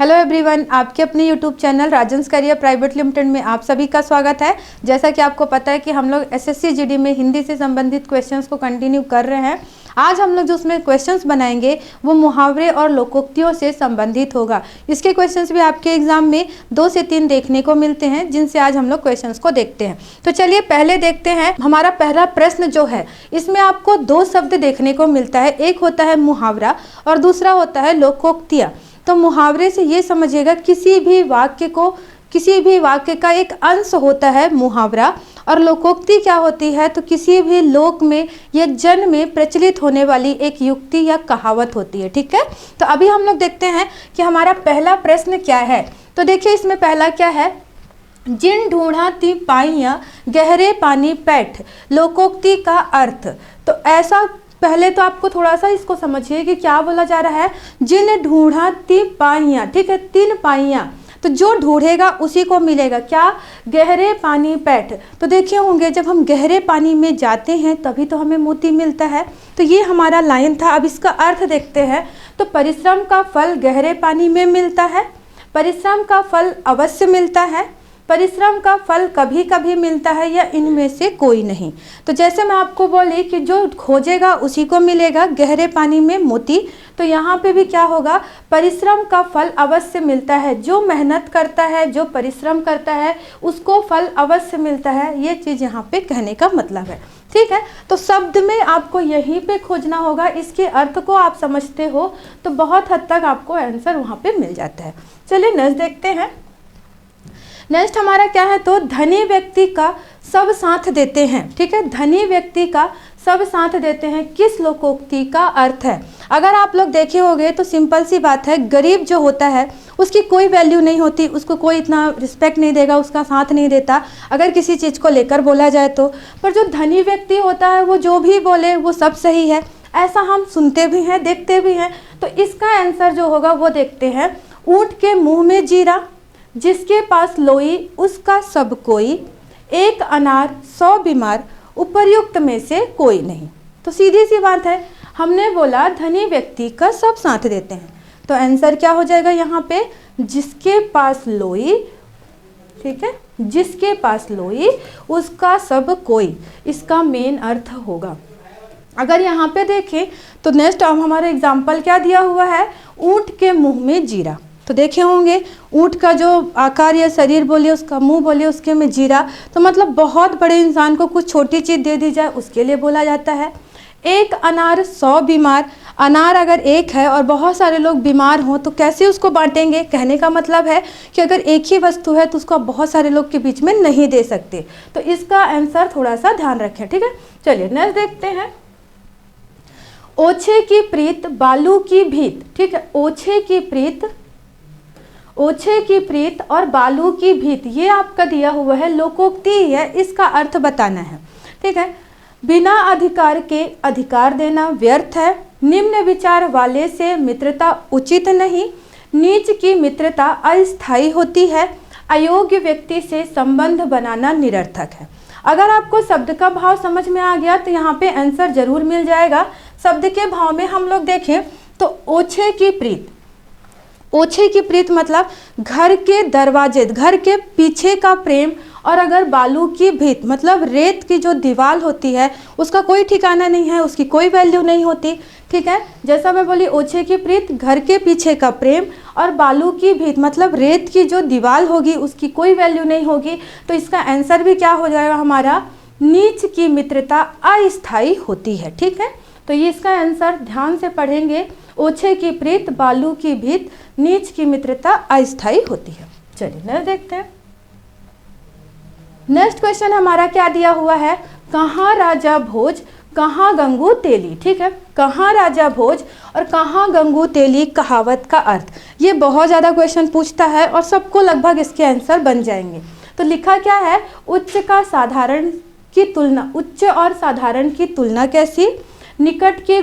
Hello everyone, आपके अपने YouTube channel Rajan's career private limited में आप सभी का स्वागत है। जैसा कि आपको पता है कि हम लोग एसएससी जीडी में हिंदी से संबंधित क्वेश्चंस को कंटिन्यू कर रहे हैं। आज हम लोग जो उसमें क्वेश्चंस बनाएंगे वो मुहावरे और लोकोक्तियों से संबंधित होगा। इसके क्वेश्चंस भी आपके एग्जाम में 2 से 3 देखने को मिलते हैं, जिनसे आज हम लोग क्वेश्चंस को देखते हैं। तो चलिए पहले देखते हैं। हमारा पहला प्रश्न जो है, इसमें आपको 2 शब्द देखने को मिलता है। एक होता है मुहावरा और दूसरा होता है लोकोक्तियाँ। तो मुहावरे से ये समझिएगा, किसी भी वाक्य का एक अंश होता है मुहावरा, और लोकोक्ति क्या होती है तो किसी भी लोक में या जन में प्रचलित होने वाली एक युक्ति या कहावत होती है। ठीक है, तो अभी हम लोग देखते हैं कि हमारा पहला प्रश्न क्या है। तो देखिए इसमें पहला क्या है, जिन ढूंढा ती पाइयां गहरे पानी पैठ, लोकोक्ति का अर्थ। तो ऐसा पहले तो आपको थोड़ा सा इसको समझिए कि क्या बोला जा रहा है। जिन ढूंढा ती पाइयां, ठीक है, 3 पाइयां, तो जो ढूंढेगा उसी को मिलेगा। क्या? गहरे पानी पैठ। तो देखिए होंगे, जब हम गहरे पानी में जाते हैं तभी तो हमें मोती मिलता है। तो ये हमारा लाइन था। अब इसका अर्थ देखते हैं। तो परिश्रम का फल गहरे पानी में मिलता है, परिश्रम का फल अवश्य मिलता है, परिश्रम का फल कभी कभी मिलता है, या इनमें से कोई नहीं। तो जैसे मैं आपको बोली कि जो खोजेगा उसी को मिलेगा, गहरे पानी में मोती। तो यहाँ पे भी क्या होगा, परिश्रम का फल अवश्य मिलता है। जो मेहनत करता है, जो परिश्रम करता है, उसको फल अवश्य मिलता है। ये चीज़ यहाँ पे कहने का मतलब है। ठीक है, तो शब्द में आपको यहीं पे खोजना होगा। इसके अर्थ को आप समझते हो तो बहुत हद तक आपको आंसर वहाँ पे मिल जाता है। चलिए नेक्स्ट देखते हैं। नेक्स्ट हमारा क्या है, तो धनी व्यक्ति का सब साथ देते हैं। ठीक है, धनी व्यक्ति का सब साथ देते हैं किस लोकोक्ति का अर्थ है। अगर आप लोग देखे होंगे तो सिंपल सी बात है, गरीब जो होता है उसकी कोई वैल्यू नहीं होती, उसको कोई इतना रिस्पेक्ट नहीं देगा, उसका साथ नहीं देता अगर किसी चीज़ को लेकर बोला जाए तो। पर जो धनी व्यक्ति होता है वो जो भी बोले वो सब सही है, ऐसा हम सुनते भी हैं, देखते भी हैं। तो इसका आंसर जो होगा वो देखते हैं। ऊँट के मुँह में जीरा, जिसके पास लोई उसका सब कोई, एक अनार 100 बीमार, उपर्युक्त में से कोई नहीं। तो सीधी सी बात है, हमने बोला धनी व्यक्ति का सब साथ देते हैं, तो आंसर क्या हो जाएगा यहाँ पे, जिसके पास लोई, ठीक है, जिसके पास लोई उसका सब कोई, इसका मेन अर्थ होगा। अगर यहाँ पे देखें तो नेक्स्ट हमारा एग्जाम्पल क्या दिया हुआ है, ऊँट के मुँह में जीरा। तो देखे होंगे ऊँट का जो आकार या शरीर बोलिए, उसका मुंह बोलिए, उसके में जीरा, तो मतलब बहुत बड़े इंसान को कुछ छोटी चीज़ दे दी जाए उसके लिए बोला जाता है। एक अनार 100 बीमार, अनार अगर एक है और बहुत सारे लोग बीमार हों तो कैसे उसको बांटेंगे। कहने का मतलब है कि अगर एक ही वस्तु है तो उसको आप बहुत सारे लोग के बीच में नहीं दे सकते। तो इसका आंसर थोड़ा सा ध्यान रखें। ठीक है, चलिए नेक्स्ट देखते हैं। ओछे की प्रीत बालू की भीत। ठीक है, ओछे की प्रीत और बालू की भीत, ये आपका दिया हुआ है, लोकोक्ति है, इसका अर्थ बताना है। ठीक है, बिना अधिकार के अधिकार देना व्यर्थ है, निम्न विचार वाले से मित्रता उचित नहीं, नीच की मित्रता अस्थायी होती है, अयोग्य व्यक्ति से संबंध बनाना निरर्थक है। अगर आपको शब्द का भाव समझ में आ गया तो यहाँ पे आंसर जरूर मिल जाएगा। शब्द के भाव में हम लोग देखें तो ओछे की प्रीत, ओछे की प्रीत मतलब घर के दरवाजे, घर के पीछे का प्रेम, और अगर बालू की भीत मतलब रेत की जो दीवार होती है उसका कोई ठिकाना नहीं है, उसकी कोई वैल्यू नहीं होती। ठीक है, जैसा मैं बोली ओछे की प्रीत, घर के पीछे का प्रेम, और बालू की भीत मतलब रेत की जो दीवार होगी उसकी कोई वैल्यू नहीं होगी। तो इसका आंसर भी क्या हो जाएगा हमारा, नीच की मित्रता अस्थायी होती है। ठीक है, तो ये इसका आंसर ध्यान से पढ़ेंगे, ओछे की प्रीत बालू की भीत, नीच की मित्रता अस्थायी होती है। चलिए नेक्स्ट देखते हैं। नेक्स्ट क्वेश्चन हमारा क्या दिया हुआ है, कहाँ राजा भोज कहाँ गंगू तेली। ठीक है, कहाँ राजा भोज और कहाँ गंगू तेली कहावत का अर्थ। ये बहुत ज़्यादा क्वेश्चन पूछता है और सबको लगभग इसके आंसर बन जाएंगे। तो लिखा क्या है, उच्च का साधारण की तुलना, उच्च और साधारण की तुलना कैसी, निकट के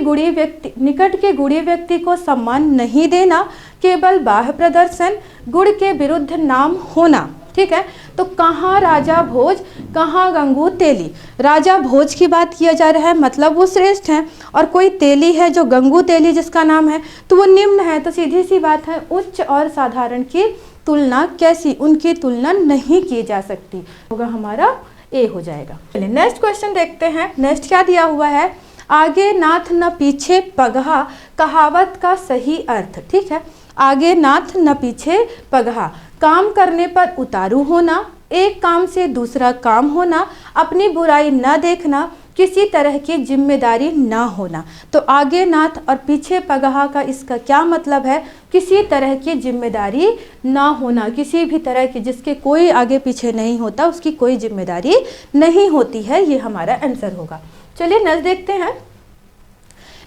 गुणी व्यक्ति को सम्मान नहीं देना, केवल बाह्य प्रदर्शन, गुण के विरुद्ध नाम होना। ठीक है, तो कहाँ राजा भोज, कहाँ गंगू तेली। राजा भोज की बात किया जा रहा है, मतलब वो श्रेष्ठ हैं, और कोई तेली है जो गंगू तेली जिसका नाम है, तो वो निम्न है। तो सीधी सी बात है, उच्च और साधारण की तुलना कैसी, उनकी तुलना नहीं की जा सकती, होगा हमारा ए हो जाएगा। चलिए नेक्स्ट क्वेश्चन देखते हैं। नेक्स्ट क्या दिया हुआ है, आगे नाथ न पीछे पगहा, कहावत का सही अर्थ। ठीक है, आगे नाथ न पीछे पगहा, काम करने पर उतारू होना, एक काम से दूसरा काम होना, अपनी बुराई न देखना, किसी तरह की जिम्मेदारी ना होना। तो आगे नाथ और पीछे पगहा का इसका क्या मतलब है, किसी तरह की जिम्मेदारी ना होना, किसी भी तरह की, जिसके कोई आगे पीछे नहीं होता उसकी कोई जिम्मेदारी नहीं होती है, ये हमारा आंसर होगा। चलिए नेक्स्ट देखते हैं।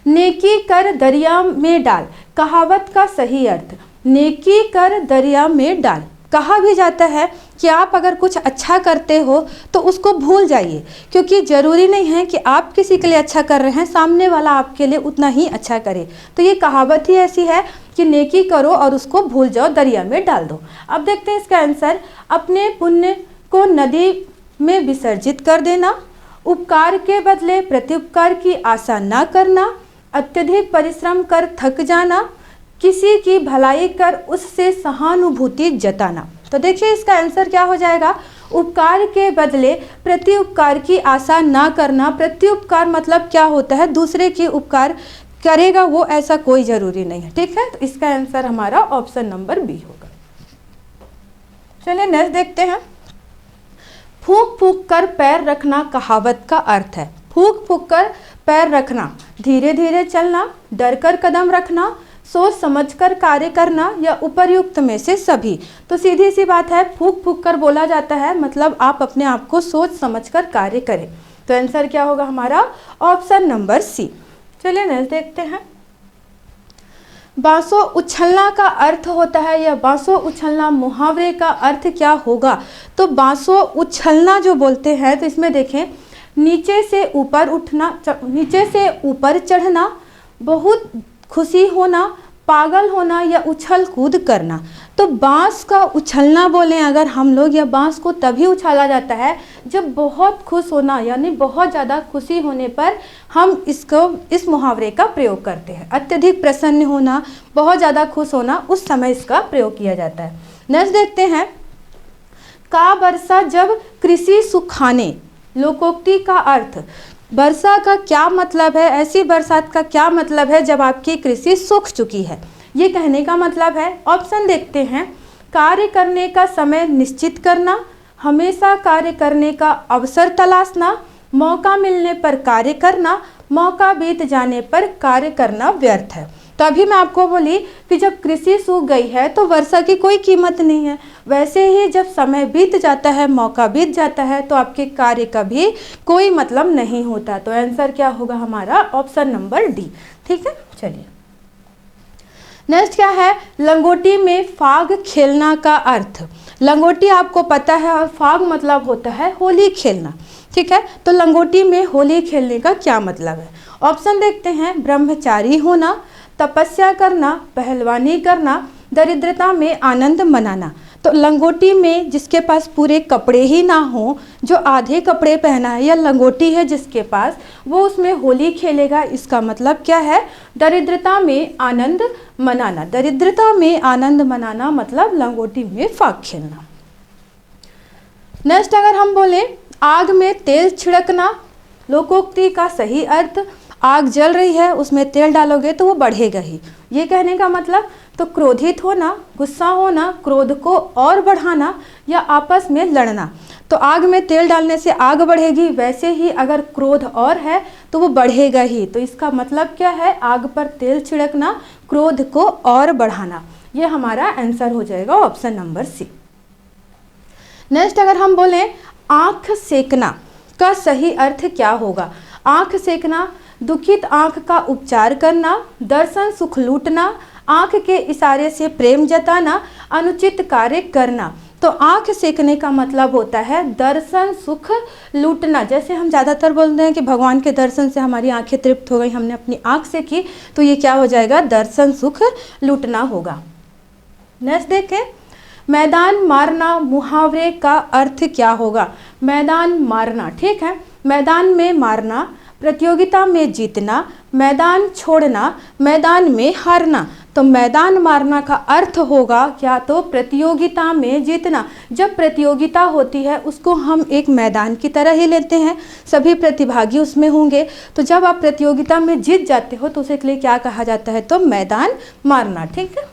नेकी कर दरिया में डाल, कहावत का सही अर्थ। नेकी कर दरिया में डाल, कहा भी जाता है कि आप अगर कुछ अच्छा करते हो तो उसको भूल जाइए, क्योंकि ज़रूरी नहीं है कि आप किसी के लिए अच्छा कर रहे हैं सामने वाला आपके लिए उतना ही अच्छा करे। तो ये कहावत ही ऐसी है कि नेकी करो और उसको भूल जाओ, दरिया में डाल दो। अब देखते हैं इसका आंसर, अपने पुण्य को नदी में विसर्जित कर देना, उपकार के बदले प्रत्युपकार की आशा ना करना, अत्यधिक परिश्रम कर थक जाना, किसी की भलाई कर उससे सहानुभूति जताना। तो देखिए इसका आंसर क्या हो जाएगा, उपकार के बदले प्रत्युपकार की आशा ना करना। प्रत्युपकार मतलब क्या होता है, दूसरे की उपकार करेगा वो, ऐसा कोई ज़रूरी नहीं है। ठीक है, तो इसका आंसर हमारा ऑप्शन नंबर बी होगा। चलिए नेक्स्ट देखते हैं। फूंक फूंक कर पैर रखना, कहावत का अर्थ है। फूंक फूंक कर पैर रखना, धीरे धीरे चलना, डर कर कदम रखना, सोच समझकर कार्य करना, या उपर्युक्त में से सभी। तो सीधी सी बात है, फूंक फूंक कर बोला जाता है, मतलब आप अपने आप को सोच समझकर कार्य करें। तो आंसर क्या होगा हमारा, ऑप्शन नंबर सी। चलिए नेक्स्ट देखते हैं। बांसो उछलना का अर्थ होता है, या बांसो उछलना मुहावरे का अर्थ क्या होगा। तो बांसो उछलना जो बोलते हैं, तो इसमें देखें, नीचे से ऊपर उठना, नीचे से ऊपर चढ़ना, बहुत खुशी होना, पागल होना, या उछल कूद करना। तो बांस का उछलना बोलें अगर हम लोग, या बांस को तभी उछाला जाता है जब बहुत खुश होना, यानी बहुत ज़्यादा खुशी होने पर हम इस मुहावरे का प्रयोग करते हैं। अत्यधिक प्रसन्न होना, बहुत ज़्यादा खुश होना, उस समय इसका प्रयोग किया जाता है। नेक्स्ट देखते हैं। का बरसा जब कृषि सुखाने, लोकोक्ति का अर्थ। वर्षा का क्या मतलब है, ऐसी बरसात का क्या मतलब है जब आपकी कृषि सूख चुकी है, ये कहने का मतलब है। ऑप्शन देखते हैं। कार्य करने का समय निश्चित करना, हमेशा कार्य करने का अवसर तलाशना, मौका मिलने पर कार्य करना, मौका बीत जाने पर कार्य करना व्यर्थ है। तो अभी मैं आपको बोली कि जब कृषि सूख गई है तो वर्षा की कोई कीमत नहीं है, वैसे ही जब समय बीत जाता है, मौका बीत जाता है, तो आपके कार्य का भी कोई मतलब नहीं होता। तो आंसर क्या होगा हमारा, ऑप्शन नंबर डी। ठीक है, चलिए नेक्स्ट क्या है, लंगोटी में फाग खेलना का अर्थ। लंगोटी आपको पता है, और फाग मतलब होता है होली खेलना। ठीक है, तो लंगोटी में होली खेलने का क्या मतलब है। ऑप्शन देखते हैं। ब्रह्मचारी होना, तपस्या करना, पहलवानी करना, दरिद्रता में आनंद मनाना। तो लंगोटी में जिसके पास पूरे कपड़े ही ना हो, जो आधे कपड़े पहना है, या लंगोटी है जिसके पास, वो उसमें होली खेलेगा। इसका मतलब क्या है, दरिद्रता में आनंद मनाना। दरिद्रता में आनंद मनाना मतलब लंगोटी में फाग खेलना। नेक्स्ट अगर हम बोले आग में तेल छिड़कना, लोकोक्ति का सही अर्थ। आग जल रही है, उसमें तेल डालोगे तो वो बढ़ेगा ही, ये कहने का मतलब। तो क्रोधित होना, गुस्सा होना, क्रोध को और बढ़ाना, या आपस में लड़ना। तो आग में तेल डालने से आग बढ़ेगी, वैसे ही अगर क्रोध और है तो वो बढ़ेगा ही। तो इसका मतलब क्या है, आग पर तेल छिड़कना, क्रोध को और बढ़ाना। ये हमारा आंसर हो जाएगा ऑप्शन नंबर सी। नेक्स्ट अगर हम बोलें आँख सेकना का सही अर्थ क्या होगा। आँख सेकना, दुखित आँख का उपचार करना, दर्शन सुख लूटना, आँख के इशारे से प्रेम जताना, अनुचित कार्य करना। तो आँख सेकने का मतलब होता है दर्शन सुख लूटना। जैसे हम ज़्यादातर बोलते हैं कि भगवान के दर्शन से हमारी आँखें तृप्त हो गई, हमने अपनी आँख से की, तो ये क्या हो जाएगा, दर्शन सुख लूटना होगा। नेक्स्ट देखें। मैदान मारना मुहावरे का अर्थ क्या होगा? मैदान मारना, ठीक है, मैदान में मारना, प्रतियोगिता में जीतना, मैदान छोड़ना, मैदान में हारना। तो मैदान मारना का अर्थ होगा क्या? तो प्रतियोगिता में जीतना। जब प्रतियोगिता होती है उसको हम एक मैदान की तरह ही लेते हैं, सभी प्रतिभागी उसमें होंगे। तो जब आप प्रतियोगिता में जीत जाते हो तो उसे के लिए क्या कहा जाता है? तो मैदान मारना, ठीक है।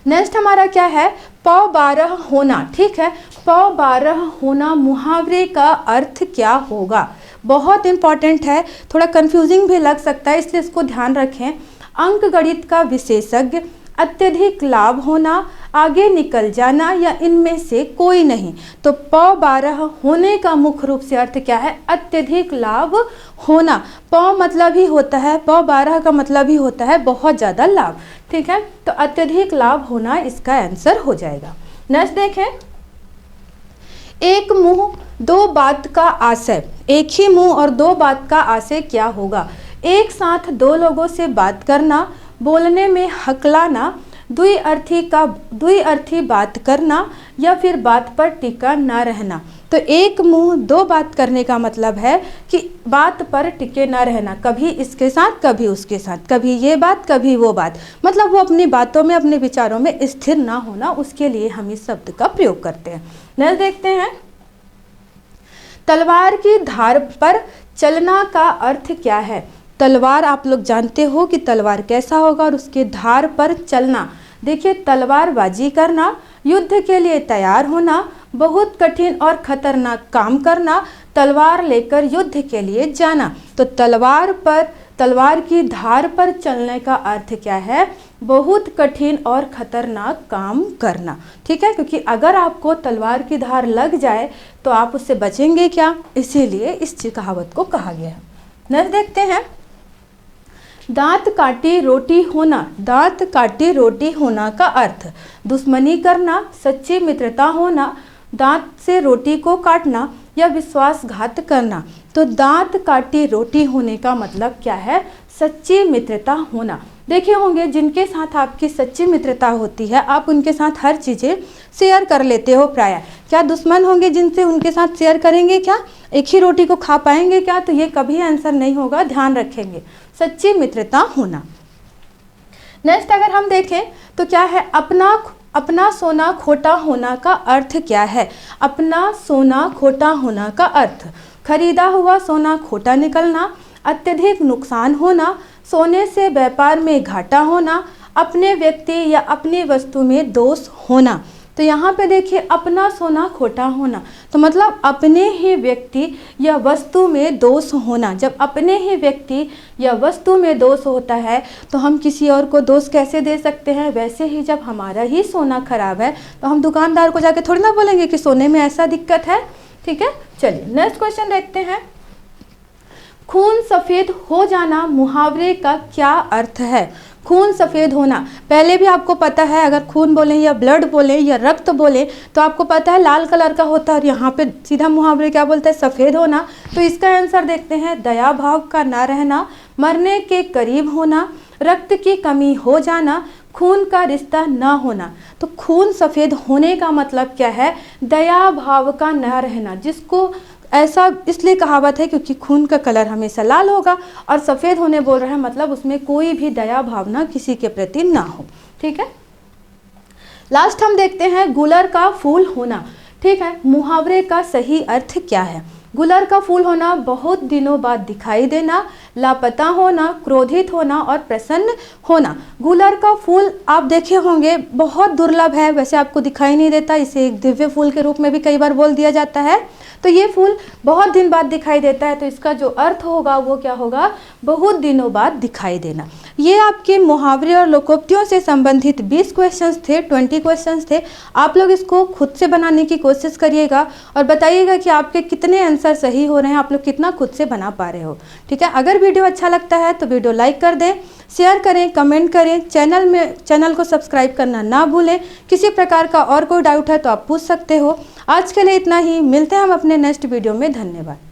नेक्स्ट हमारा क्या है? पौ बारह होना, ठीक है। पौ बारह होना मुहावरे का अर्थ क्या होगा? बहुत इंपॉर्टेंट है, थोड़ा कंफ्यूजिंग भी लग सकता है, इसलिए इसको ध्यान रखें। अंक गणित का विशेषज्ञ, अत्यधिक लाभ होना, आगे निकल जाना या इनमें से कोई नहीं। तो पौ बारह होने का मुख्य रूप से अर्थ क्या है? अत्यधिक लाभ होना। पौ मतलब ही होता है, पौ बारह का मतलब ही होता है बहुत ज़्यादा लाभ, ठीक है। तो अत्यधिक लाभ होना इसका आंसर हो जाएगा। नेक्स्ट देखें, एक मुंह दो बात का आशय, एक ही मुंह और दो बात का आशय क्या होगा? एक साथ दो लोगों से बात करना, बोलने में हकलाना, द्विअर्थी बात करना या फिर बात पर टिका ना रहना। तो एक मुंह दो बात करने का मतलब है कि बात पर टिके ना रहना, कभी इसके साथ कभी उसके साथ, कभी ये बात कभी वो बात, मतलब वो अपनी बातों में अपने विचारों में स्थिर ना होना, उसके लिए हम इस शब्द का प्रयोग करते हैं। नेक्स्ट देखते हैं, तलवार की धार पर चलना का अर्थ क्या है? तलवार आप लोग जानते हो कि तलवार कैसा होगा और उसके धार पर चलना। देखिए, तलवारबाजी करना, युद्ध के लिए तैयार होना, बहुत कठिन और खतरनाक काम करना, तलवार लेकर युद्ध के लिए जाना। तो तलवार की धार पर चलने का अर्थ क्या है? बहुत कठिन और खतरनाक काम करना, ठीक है, क्योंकि अगर आपको तलवार की धार लग जाए तो आप उससे बचेंगे क्या, इसीलिए इस कहावत को कहा गया है। नेक्स्ट देखते हैं, दांत काटी रोटी होना, दांत काटी रोटी होना का अर्थ दुश्मनी करना, सच्ची मित्रता होना, दांत से रोटी को काटना या विश्वासघात करना। तो दांत काटी रोटी होने का मतलब क्या है? सच्ची मित्रता होना। देखे होंगे जिनके साथ आपकी सच्ची मित्रता होती है आप उनके साथ हर चीज़ें शेयर कर लेते हो प्रायः। क्या दुश्मन होंगे जिनसे उनके साथ शेयर करेंगे क्या? एक ही रोटी को खा पाएंगे क्या? तो ये कभी आंसर नहीं होगा, ध्यान रखेंगे, सच्ची मित्रता होना। नेक्स्ट अगर हम देखें तो क्या है, अपना सोना खोटा होना का अर्थ क्या है? अपना सोना खोटा होना का अर्थ खरीदा हुआ सोना खोटा निकलना, अत्यधिक नुकसान होना, सोने से व्यापार में घाटा होना, अपने व्यक्ति या अपनी वस्तु में दोष होना। तो यहाँ पे देखिए, अपना सोना खोटा होना तो मतलब अपने ही व्यक्ति या वस्तु में दोष होना। जब अपने ही व्यक्ति या वस्तु में दोष होता है तो हम किसी और को दोष कैसे दे सकते हैं? वैसे ही जब हमारा ही सोना खराब है तो हम दुकानदार को जाके थोड़ी ना बोलेंगे कि सोने में ऐसा दिक्कत है, ठीक है। चलिए नेक्स्ट क्वेश्चन देखते हैं, खून सफ़ेद हो जाना मुहावरे का क्या अर्थ है? खून सफ़ेद होना, पहले भी आपको पता है, अगर खून बोलें या ब्लड बोलें या रक्त बोलें तो आपको पता है लाल कलर का होता है, और यहाँ पे सीधा मुहावरे क्या बोलता है? सफ़ेद होना। तो इसका आंसर देखते हैं, दया भाव का ना रहना, मरने के करीब होना, रक्त की कमी हो जाना, खून का रिश्ता ना होना। तो खून सफ़ेद होने का मतलब क्या है? दया भाव का ना रहना, जिसको ऐसा इसलिए कहावत है क्योंकि खून का कलर हमेशा लाल होगा और सफ़ेद होने बोल रहा है मतलब उसमें कोई भी दया भावना किसी के प्रति ना हो, ठीक है। लास्ट हम देखते हैं, गुलर का फूल होना, ठीक है, मुहावरे का सही अर्थ क्या है? गुलर का फूल होना, बहुत दिनों बाद दिखाई देना, लापता होना, क्रोधित होना और प्रसन्न होना। गुलर का फूल आप देखे होंगे बहुत दुर्लभ है, वैसे आपको दिखाई नहीं देता, इसे एक दिव्य फूल के रूप में भी कई बार बोल दिया जाता है। तो ये फूल बहुत दिन बाद दिखाई देता है, तो इसका जो अर्थ होगा वो क्या होगा? बहुत दिनों बाद दिखाई देना। ये आपके मुहावरे और लोकोक्तियों से संबंधित 20 क्वेश्चंस थे, 20 क्वेश्चंस थे। आप लोग इसको खुद से बनाने की कोशिश करिएगा और बताइएगा कि आपके कितने आंसर सही हो रहे हैं, आप लोग कितना खुद से बना पा रहे हो, ठीक है। अगर वीडियो अच्छा लगता है तो वीडियो लाइक कर दें, शेयर करें, कमेंट करें, चैनल को सब्सक्राइब करना ना भूलें। किसी प्रकार का और कोई डाउट है तो आप पूछ सकते हो। आज के लिए इतना ही, मिलते हैं हम अपने नेक्स्ट वीडियो में। धन्यवाद।